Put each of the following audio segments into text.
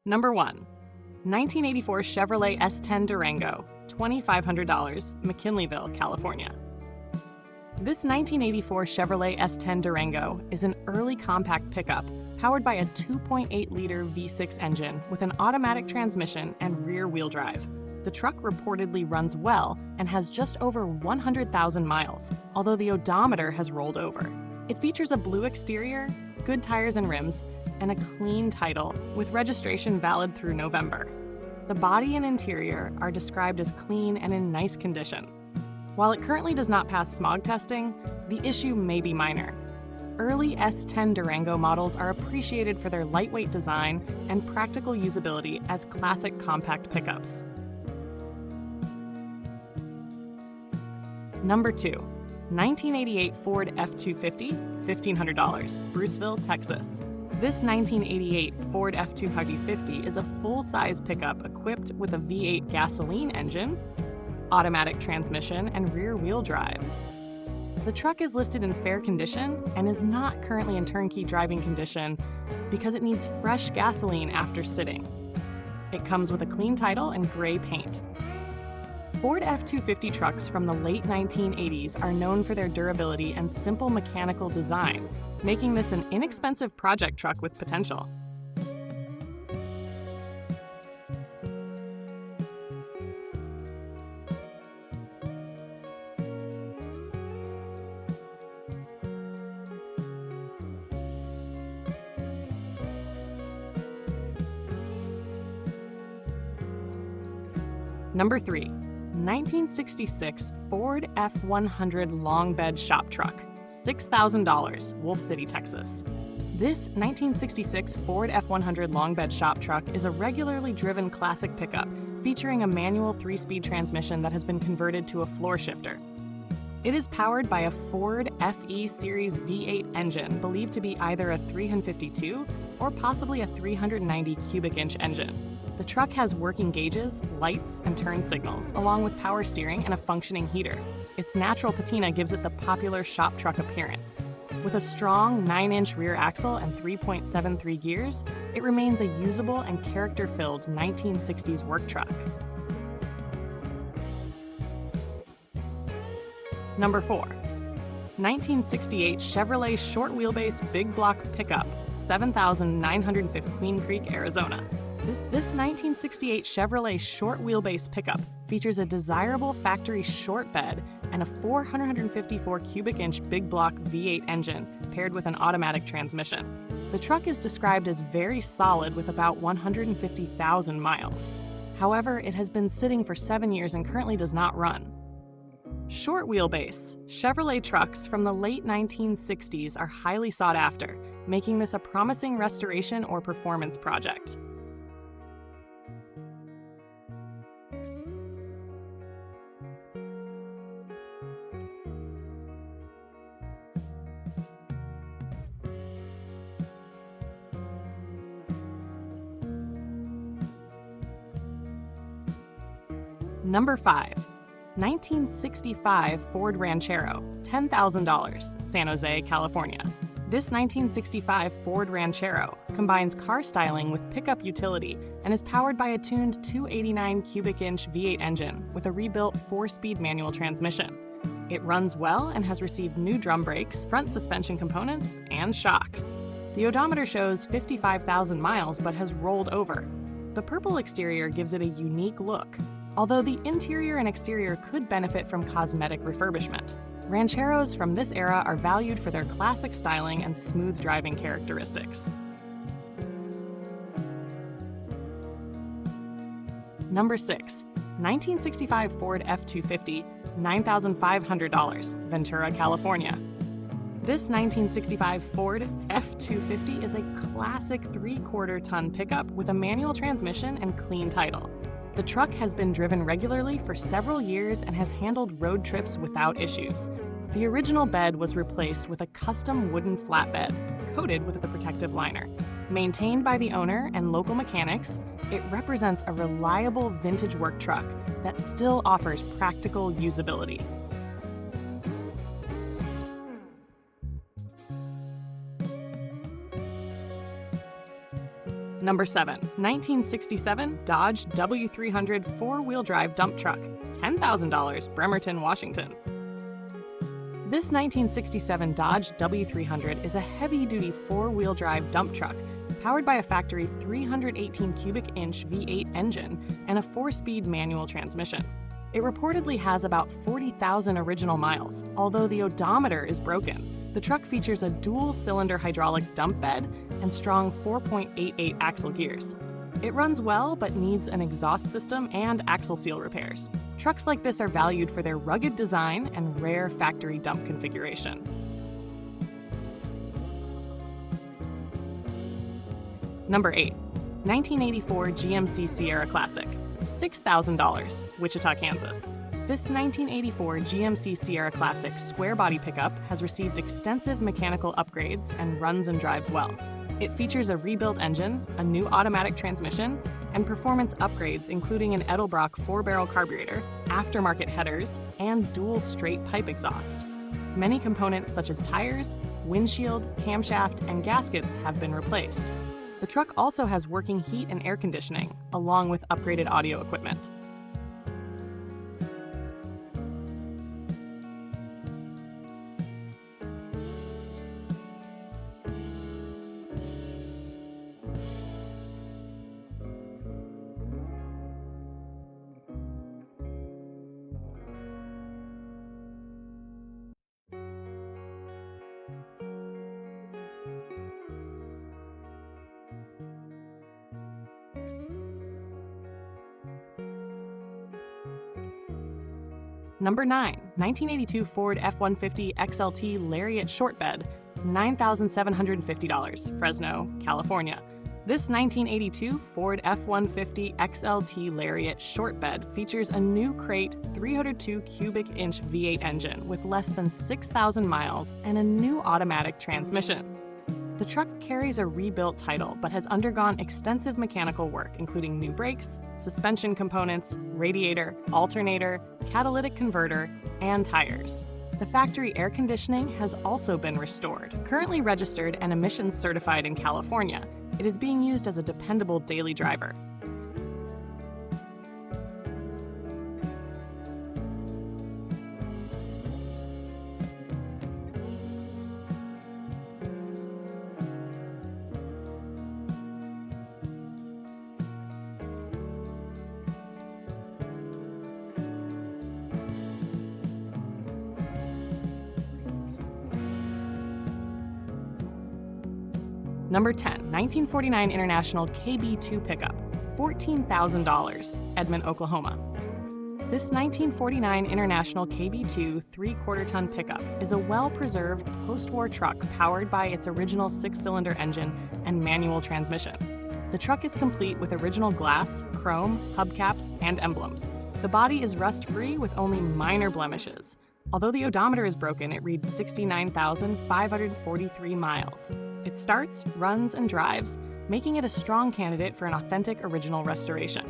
Number 1. 1984 Chevrolet S10 Durango, $2,500, McKinleyville, California. This 1984 Chevrolet S10 Durango is an early compact pickup powered by a 2.8-liter V6 engine with an automatic transmission and rear-wheel drive. The truck reportedly runs well and has just over 100,000 miles, although the odometer has rolled over. It features a blue exterior, good tires and rims, and a clean title with registration valid through November. The body and interior are described as clean and in nice condition. While it currently does not pass smog testing, the issue may be minor. Early S10 Durango models are appreciated for their lightweight design and practical usability as classic compact pickups. Number 2. 1988 Ford F250, $1,500, Bruceville, Texas. This 1988 Ford F250 is a full-size pickup equipped with a V8 gasoline engine, automatic transmission, and rear-wheel drive. The truck is listed in fair condition and is not currently in turnkey driving condition because it needs fresh gasoline after sitting. It comes with a clean title and gray paint. Ford F250 trucks from the late 1980s are known for their durability and simple mechanical design, making this an inexpensive project truck with potential. Number 3. 1966 Ford F100 Long Bed Shop Truck, $6,000, Wolfe City, Texas. This 1966 Ford F100 Long Bed Shop Truck is a regularly driven classic pickup featuring a manual 3-speed transmission that has been converted to a floor shifter. It is powered by a Ford FE Series V8 engine believed to be either a 352 or possibly a 390 cubic inch engine. The truck has working gauges, lights, and turn signals, along with power steering and a functioning heater. Its natural patina gives it the popular shop truck appearance. With a strong 9-inch rear axle and 3.73 gears, it remains a usable and character-filled 1960s work truck. Number 4. 1968 Chevrolet Short Wheelbase Big Block Pickup, 7,950, Queen Creek, Arizona. This 1968 Chevrolet Short Wheelbase Pickup features a desirable factory short bed and a 454 cubic inch Big Block V8 engine paired with an automatic transmission. The truck is described as very solid with about 150,000 miles. However, it has been sitting for 7 years and currently does not run. Short wheelbase Chevrolet trucks from the late 1960s are highly sought after, making this a promising restoration or performance project. Number 5. 1965 Ford Ranchero, $10,000, San Jose, California. This 1965 Ford Ranchero combines car styling with pickup utility and is powered by a tuned 289 cubic inch V8 engine with a rebuilt 4-speed manual transmission. It runs well and has received new drum brakes, front suspension components, and shocks. The odometer shows 55,000 miles but has rolled over. The purple exterior gives it a unique look, although the interior and exterior could benefit from cosmetic refurbishment. Rancheros from this era are valued for their classic styling and smooth driving characteristics. Number 6. 1965 Ford F250, $9,500, Ventura, California. This 1965 Ford F250 is a classic 3/4-ton pickup with a manual transmission and clean title. The truck has been driven regularly for several years and has handled road trips without issues. The original bed was replaced with a custom wooden flatbed, coated with a protective liner. Maintained by the owner and local mechanics, it represents a reliable vintage work truck that still offers practical usability. Number 7. 1967 Dodge W300 four-wheel drive dump truck, $10,000, Bremerton, Washington. This 1967 Dodge W300 is a heavy-duty four-wheel drive dump truck powered by a factory 318 cubic inch V8 engine and a 4-speed manual transmission. It reportedly has about 40,000 original miles, although the odometer is broken. The truck features a dual-cylinder hydraulic dump bed and strong 4.88 axle gears. It runs well but needs an exhaust system and axle seal repairs. Trucks like this are valued for their rugged design and rare factory dump configuration. Number 8. 1984 GMC Sierra Classic, $6,000, Wichita, Kansas. This 1984 GMC Sierra Classic square body pickup has received extensive mechanical upgrades and runs and drives well. It features a rebuilt engine, a new automatic transmission, and performance upgrades including an Edelbrock 4-barrel carburetor, aftermarket headers, and dual straight pipe exhaust. Many components such as tires, windshield, camshaft, and gaskets have been replaced. The truck also has working heat and air conditioning, along with upgraded audio equipment. Number 9. 1982 Ford F150 XLT Lariat short bed, $9,750, Fresno, California. This 1982 Ford F150 XLT Lariat short bed features a new crate 302 cubic inch V8 engine with less than 6,000 miles and a new automatic transmission. The truck carries a rebuilt title but has undergone extensive mechanical work including new brakes, suspension components, radiator, alternator, catalytic converter, and tires. The factory air conditioning has also been restored. Currently registered and emissions certified in California, it is being used as a dependable daily driver. Number 10. 1949 International KB2 pickup, $14,000, Edmond, Oklahoma. This 1949 International KB2 3/4-ton pickup is a well-preserved post-war truck powered by its original 6-cylinder engine and manual transmission. The truck is complete with original glass, chrome, hubcaps, and emblems. The body is rust-free with only minor blemishes. Although the odometer is broken, it reads 69,543 miles. It starts, runs, and drives, making it a strong candidate for an authentic original restoration.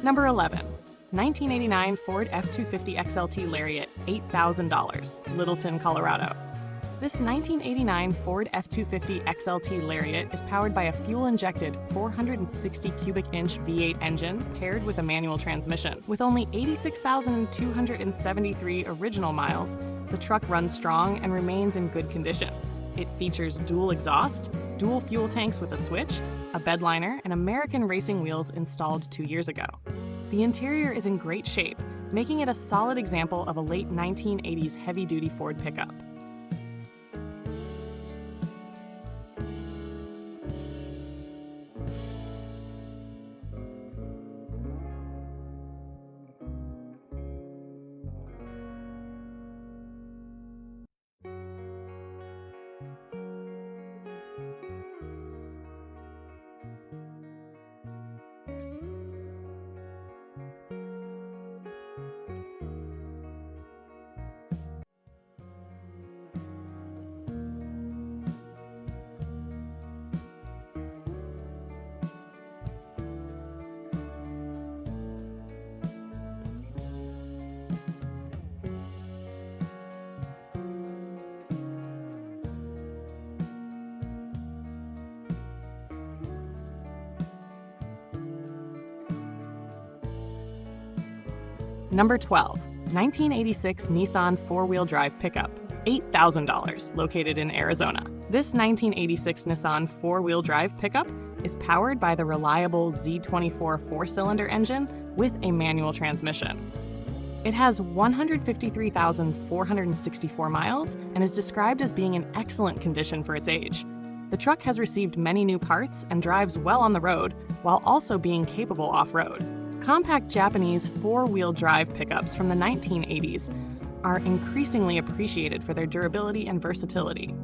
Number 11. 1989 Ford F250 XLT Lariat, $8,000, Littleton, Colorado. This 1989 Ford F250 XLT Lariat is powered by a fuel-injected 460 cubic inch V8 engine paired with a manual transmission. With only 86,273 original miles, the truck runs strong and remains in good condition. It features dual exhaust, dual fuel tanks with a switch, a bed liner, and American racing wheels installed 2 years ago. The interior is in great shape, making it a solid example of a late 1980s heavy-duty Ford pickup. Number 12, 1986 Nissan four-wheel drive pickup, $8,000, located in Arizona. This 1986 Nissan four-wheel drive pickup is powered by the reliable Z24 four-cylinder engine with a manual transmission. It has 153,464 miles and is described as being in excellent condition for its age. The truck has received many new parts and drives well on the road while also being capable off-road. Compact Japanese four-wheel drive pickups from the 1980s are increasingly appreciated for their durability and versatility.